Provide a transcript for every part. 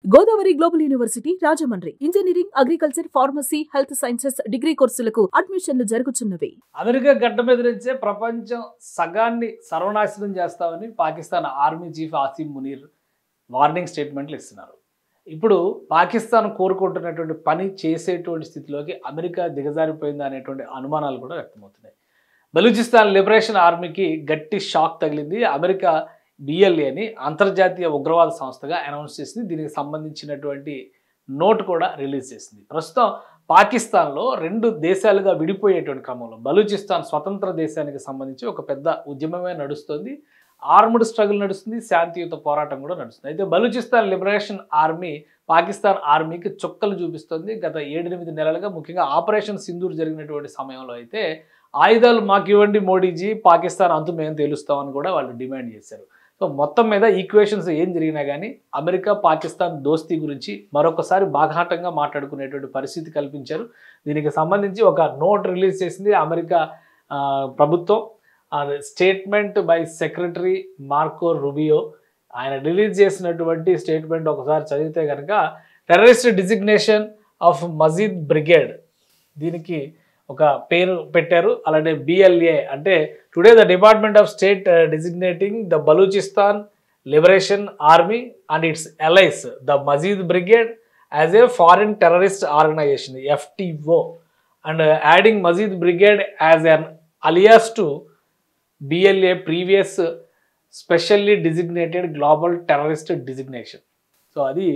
Godavari global university Rajahmundry engineering, agriculture, pharmacy, health sciences degree కోర్సులకు అడ్మిషన్లు జరుగుతున్నవి. America గడ్డ మీద నుంచే ప్రపంచం సగాన్ని సర్వనాశనం చేస్తామని Pakistan army chief Asim Munir warning స్టేట్మెంట్లు ఇస్తున్నారు. ఇప్పుడు పాకిస్తాన్ కోరుకుంటున్నటువంటి పని చేసేటువంటి స్థితిలోకి అమెరికా దిగజారిపోయింది అనేటువంటి అనుమానాలు కూడా వ్యక్తమవుతున్నాయి. బలూచిస్తాన్ లిబరేషన్ ఆర్మీకి గట్టి షాక్ తగిలింది. అమెరికా బిఎల్ఏ అని అంతర్జాతీయ ఉగ్రవాద సంస్థగా అనౌన్స్ చేసింది. దీనికి సంబంధించినటువంటి నోట్ కూడా రిలీజ్ చేసింది. ప్రస్తుతం పాకిస్తాన్లో రెండు దేశాలుగా విడిపోయేటువంటి క్రమంలో బలూచిస్తాన్ స్వతంత్ర దేశానికి సంబంధించి ఒక పెద్ద ఉద్యమమే నడుస్తుంది. ఆర్మ్డ్ స్ట్రగుల్ నడుస్తుంది, శాంతియుత పోరాటం కూడా నడుస్తుంది. అయితే బలూచిస్తాన్ లిబరేషన్ ఆర్మీ పాకిస్తాన్ ఆర్మీకి చుక్కలు చూపిస్తుంది. గత 7-8 నెలలుగా ముఖ్యంగా ఆపరేషన్ సింధూర్ జరిగినటువంటి సమయంలో అయితే ఆయుధాలు మాకు ఇవ్వండి మోడీజీ, పాకిస్తాన్ అంతు మేము తేలుస్తామని కూడా వాళ్ళు డిమాండ్ చేశారు. సో మొత్తం మీద ఈక్వేషన్స్ ఏం జరిగినా కానీ అమెరికా పాకిస్తాన్ దోస్తీ గురించి మరొకసారి బాఘాటంగా మాట్లాడుకునేటువంటి పరిస్థితి కల్పించారు. దీనికి సంబంధించి ఒక నోట్ రిలీజ్ చేసింది అమెరికా ప్రభుత్వం. Statement by secretary Marco Rubio. ఆయన రిలీజ్ చేసినటువంటి స్టేట్మెంట్ ఒకసారి చదివితే కనుక terrorist designation of Majeed brigade, దీనికి ఒక పేరు పెట్టారు. అలానే బిఎల్ఏ అంటే today the department of state designating the Balochistan liberation army and its allies the Majeed brigade as a foreign terrorist organisation FTO and adding Majeed brigade as an alias to BLA previous specially designated global terrorist designation. So అది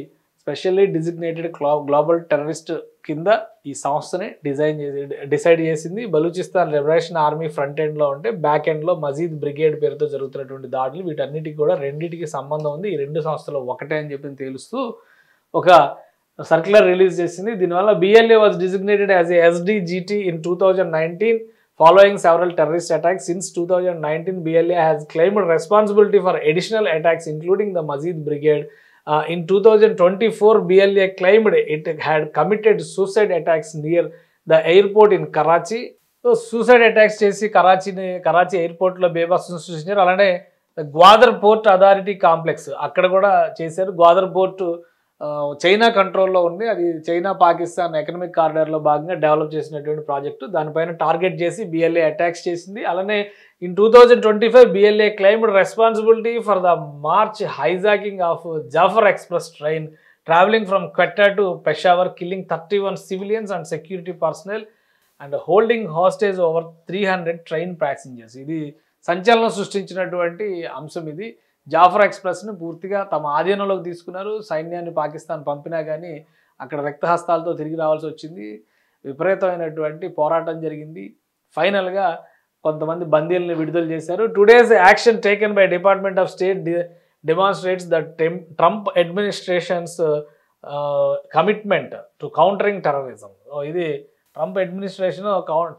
specially designated global terrorist కింద ఈ సంస్థని decide చేసింది. Balochistan liberation army front ఎండ్లో ఉంటే back ఎండ్లో మజీద్ brigade పేరుతో జరుగుతున్నటువంటి దాడులు, వీటన్నిటికి కూడా రెండింటికి సంబంధం ఉంది. ఈ రెండు సంస్థలు ఒకటే అని చెప్పి తేలుస్తూ ఒక సర్క్యులర్ రిలీజ్ చేసింది. దీనివల్ల BLA was designated as a SDGT in 2019. Following several terrorist attacks since 2019, BLA has claimed responsibility for additional attacks, including the Mazid Brigade. In 2024, BLA claimed it had committed suicide attacks near the airport in Karachi. So, suicide attacks చేసి కరాచీ ఎయిర్పోర్ట్లో బేబస్సును సృష్టించారు. అలానే Gwadar port authority complex అక్కడ కూడా చేశారు. Gwadar port China కంట్రోల్లో ఉంది. అది చైనా పాకిస్తాన్ ఎకనామిక్ కారిడార్లో భాగంగా డెవలప్ చేసినటువంటి ప్రాజెక్టు. దానిపైన టార్గెట్ చేసి BLA అటాక్స్ చేసింది. అలానే in 2025 BLA claimed responsibility for the March hijacking of Jaffar express train travelling from Quetta to Peshawar, killing 31 civilians and security personnel and holding hostage over 300 train passengers. ఇది సంచలనం సృష్టించినటువంటి అంశం. ఇది జాఫర్ ఎక్స్ప్రెస్ని పూర్తిగా తమ ఆధీనంలోకి తీసుకున్నారు. సైన్యాన్ని పాకిస్తాన్ పంపినా కానీ అక్కడ రక్తహస్తాలతో తిరిగి రావాల్సి వచ్చింది. విపరీతమైనటువంటి పోరాటం జరిగింది. ఫైనల్గా కొంతమంది బందీలను విడుదల చేశారు. Today's action taken by department of state demonstrates the Trump administrations commitment to countering terrorism. ఇది ట్రంప్ అడ్మినిస్ట్రేషన్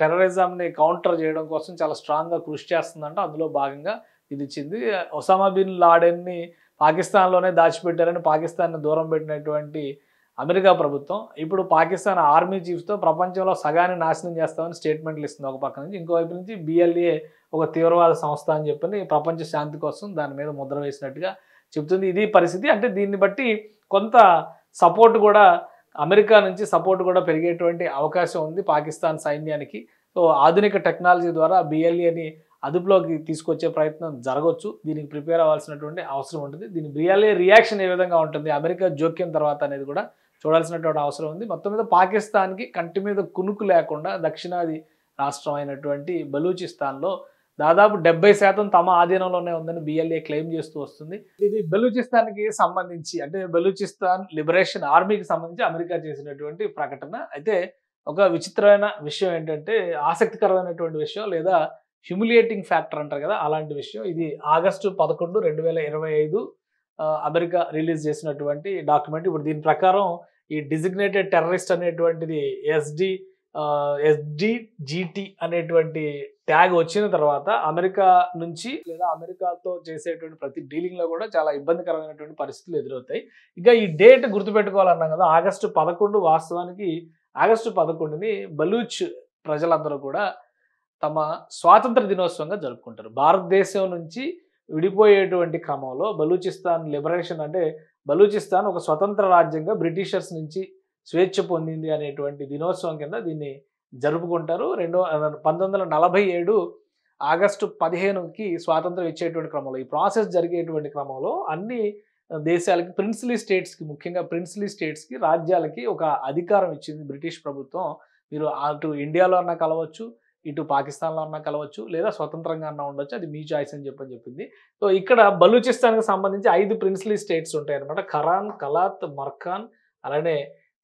టెర్రరిజంని కౌంటర్ చేయడం కోసం చాలా స్ట్రాంగ్గా కృషి చేస్తుందంట. అందులో భాగంగా ఇది ఇచ్చింది. ఒసామా బిన్ లాడెన్ని పాకిస్తాన్లోనే దాచిపెట్టారని పాకిస్తాన్ని దూరం పెట్టినటువంటి అమెరికా ప్రభుత్వం ఇప్పుడు పాకిస్తాన్ ఆర్మీ చీఫ్తో ప్రపంచంలో సగాన్ని నాశనం చేస్తామని స్టేట్మెంట్లు ఇస్తుంది ఒక పక్క నుంచి. ఇంకోవైపు నుంచి BLA ఒక తీవ్రవాద సంస్థ అని చెప్పని ప్రపంచ శాంతి కోసం దాని మీద ముద్ర వేసినట్టుగా చెబుతుంది. ఇది పరిస్థితి. అంటే దీన్ని బట్టి కొంత సపోర్ట్ కూడా అమెరికా నుంచి సపోర్ట్ కూడా పెరిగేటువంటి అవకాశం ఉంది పాకిస్తాన్ సైన్యానికి. సో ఆధునిక టెక్నాలజీ ద్వారా BLAని అదుపులోకి తీసుకొచ్చే ప్రయత్నం జరగవచ్చు. దీనికి ప్రిపేర్ అవ్వాల్సినటువంటి అవసరం ఉంటుంది. దీని BLA రియాక్షన్ ఏ విధంగా ఉంటుంది, అమెరికా జోక్యం తర్వాత అనేది కూడా చూడాల్సినటువంటి అవసరం ఉంది. మొత్తం మీద పాకిస్తాన్కి కంటి మీద కునుకు లేకుండా దక్షిణాది రాష్ట్రం అయినటువంటి బలూచిస్తాన్లో దాదాపు 70% తమ ఆధీనంలోనే ఉందని BLA క్లెయిమ్ చేస్తూ వస్తుంది. ఇది బలూచిస్తాన్కి సంబంధించి అంటే బలూచిస్తాన్ లిబరేషన్ ఆర్మీకి సంబంధించి అమెరికా చేసినటువంటి ప్రకటన. అయితే ఒక విచిత్రమైన విషయం ఏంటంటే, ఆసక్తికరమైనటువంటి విషయం లేదా హ్యూమిలియేటింగ్ ఫ్యాక్టర్ అంటారు కదా, అలాంటి విషయం. ఇది ఆగస్టు 11, 2025 అమెరికా రిలీజ్ చేసినటువంటి డాక్యుమెంట్. ఇప్పుడు దీని ప్రకారం ఈ డిజిగ్నేటెడ్ టెర్రరిస్ట్ అనేటువంటిది SDGT అనేటువంటి ట్యాగ్ వచ్చిన తర్వాత అమెరికా నుంచి లేదా అమెరికాతో చేసేటువంటి ప్రతి డీలింగ్లో కూడా చాలా ఇబ్బందికరమైనటువంటి పరిస్థితులు ఎదురవుతాయి. ఇక ఈ డేట్ గుర్తుపెట్టుకోవాలన్నాం కదా, ఆగస్టు 11. వాస్తవానికి ఆగస్టు 11ని బలూచ్ ప్రజలందరూ కూడా తమ స్వాతంత్ర దినోత్సవంగా జరుపుకుంటారు. భారతదేశం నుంచి విడిపోయేటువంటి క్రమంలో బలూచిస్తాన్ లిబరేషన్ అంటే బలూచిస్తాన్ ఒక స్వతంత్ర రాజ్యంగా బ్రిటిషర్స్ నుంచి స్వేచ్ఛ పొందింది అనేటువంటి దినోత్సవం కింద దీన్ని జరుపుకుంటారు. 1947 ఆగస్టు 15కి స్వాతంత్రం ఇచ్చేటువంటి క్రమంలో, ఈ ప్రాసెస్ జరిగేటువంటి క్రమంలో అన్ని దేశాలకి, ప్రిన్స్లీ స్టేట్స్కి, ముఖ్యంగా ప్రిన్స్లీ స్టేట్స్కి, రాజ్యాలకి ఒక అధికారం ఇచ్చింది బ్రిటిష్ ప్రభుత్వం. మీరు అటు ఇండియాలో అన్నా కలవచ్చు, ఇటు పాకిస్తాన్లో అన్నా కలవచ్చు, లేదా స్వతంత్రంగా అన్నా ఉండొచ్చు, అది మీ చాయిస్ అని చెప్పింది. సో ఇక్కడ బలూచిస్తాన్కి సంబంధించి 5 ప్రిన్స్లీ స్టేట్స్ ఉంటాయి అనమాట. ఖరాన్, కలాత్, మర్ఖాన్, అలానే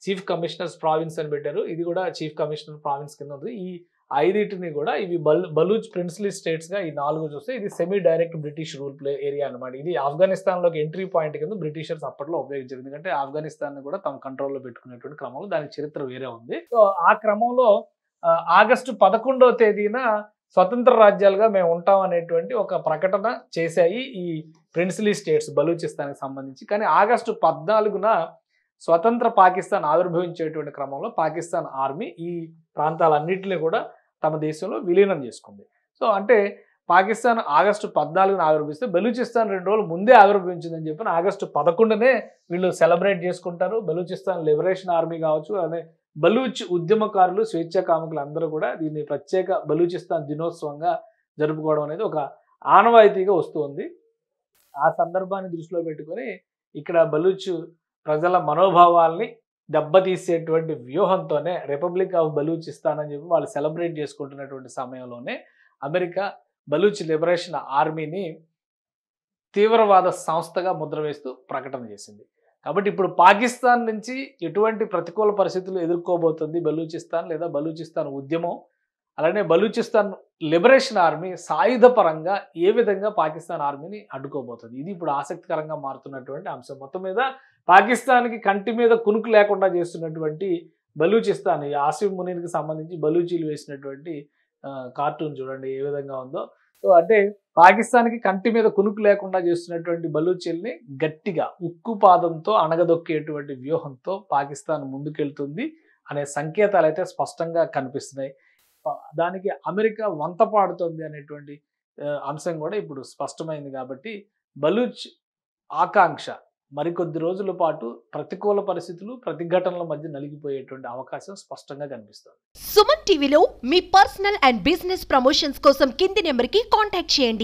చీఫ్ కమిషనర్స్ ప్రావిన్స్ అని పెట్టారు. ఇది కూడా చీఫ్ కమిషనర్ ప్రావిన్స్ కింద ఉంది. ఈ 5టిని కూడా ఇవి బలూచ్ ప్రిన్స్లీ స్టేట్స్గా ఈ 4 చూస్తే ఇది semi direct British rule area అనమాట. ఇది ఆఫ్ఘనిస్తాన్లోకి ఎంట్రీ పాయింట్ కింద బ్రిటిషర్స్ అప్పట్లో ఉపయోగించారు. ఎందుకంటే ఆఫ్ఘనిస్తాన్ కూడా తమ కంట్రోల్లో పెట్టుకునేటువంటి క్రమంలో దానికి చరిత్ర వేరే ఉంది. సో ఆ క్రమంలో ఆగస్టు 11వ తేదీన స్వతంత్ర రాజ్యాలుగా మేము ఉంటాం అనేటువంటి ఒక ప్రకటన చేశాయి ఈ ప్రిన్స్లీ స్టేట్స్ బలూచిస్తాన్కి సంబంధించి. కానీ ఆగస్టు 14న స్వతంత్ర పాకిస్తాన్ ఆవిర్భవించేటువంటి క్రమంలో పాకిస్తాన్ ఆర్మీ ఈ ప్రాంతాలన్నింటినీ కూడా తమ దేశంలో విలీనం చేసుకుంది. సో అంటే పాకిస్తాన్ ఆగస్టు 14న ఆవిర్భవిస్తే బలూచిస్తాన్ 2 రోజులు ముందే ఆవిర్భవించిందని చెప్పిన ఆగస్టు 11నే వీళ్ళు సెలబ్రేట్ చేసుకుంటారు. బలూచిస్తాన్ లిబరేషన్ ఆర్మీ కావచ్చు, అనే బలూచ్ ఉద్యమకారులు, స్వేచ్ఛా కాముకులు అందరూ కూడా దీన్ని ప్రత్యేక బలూచిస్తాన్ దినోత్సవంగా జరుపుకోవడం అనేది ఒక ఆనవాయితీగా వస్తుంది. ఆ సందర్భాన్ని దృష్టిలో పెట్టుకొని ఇక్కడ బలూచ్ ప్రజల మనోభావాల్ని దెబ్బతీసేటువంటి వ్యూహంతోనే రిపబ్లిక్ ఆఫ్ బలూచిస్తాన్ అని చెప్పి వాళ్ళు సెలబ్రేట్ చేసుకుంటున్నటువంటి సమయంలోనే అమెరికా బలూచ్ లిబరేషన్ ఆర్మీని తీవ్రవాద సంస్థగా ముద్ర వేస్తూ ప్రకటన చేసింది. కాబట్టి ఇప్పుడు పాకిస్తాన్ నుంచి ఎటువంటి ప్రతికూల పరిస్థితులు ఎదుర్కోబోతుంది బలూచిస్తాన్, లేదా బలూచిస్తాన్ ఉద్యమం, అలానే బలూచిస్తాన్ లిబరేషన్ ఆర్మీ సాయుధ పరంగా ఏ విధంగా పాకిస్తాన్ ఆర్మీని అడ్డుకోబోతుంది, ఇది ఇప్పుడు ఆసక్తికరంగా మారుతున్నటువంటి అంశం. మొత్తం మీద పాకిస్తాన్కి కంటి మీద కునుకు లేకుండా చేస్తున్నటువంటి బలూచిస్తాన్, ఈ ఆసిఫ్ మునీర్కి సంబంధించి బలూచీలు వేసినటువంటి కార్టూన్ చూడండి ఏ విధంగా ఉందో. సో అంటే పాకిస్తాన్కి కంటి మీద కునుకు లేకుండా చేస్తున్నటువంటి బలూచీల్ని గట్టిగా ఉక్కుపాదంతో అణగదొక్కేటువంటి వ్యూహంతో పాకిస్తాన్ ముందుకెళ్తుంది అనే సంకేతాలు అయితే స్పష్టంగా కనిపిస్తున్నాయి. దానికి అమెరికా వంత పాడుతుంది అనేటువంటి అంశం కూడా ఇప్పుడు స్పష్టమైంది. కాబట్టి బలూచ్ ఆకాంక్ష మరికొద్ది రోజుల పాటు ప్రతికూల పరిస్థితులు, ప్రతిఘటనల మధ్య నలిగిపోయేటువంటి అవకాశం స్పష్టంగా కనిపిస్తుంది. సుమన్ టీవీలో మీ పర్సనల్ అండ్ బిజినెస్ ప్రమోషన్స్ కోసం కింది నెంబర్కి కాంటాక్ట్ చేయండి.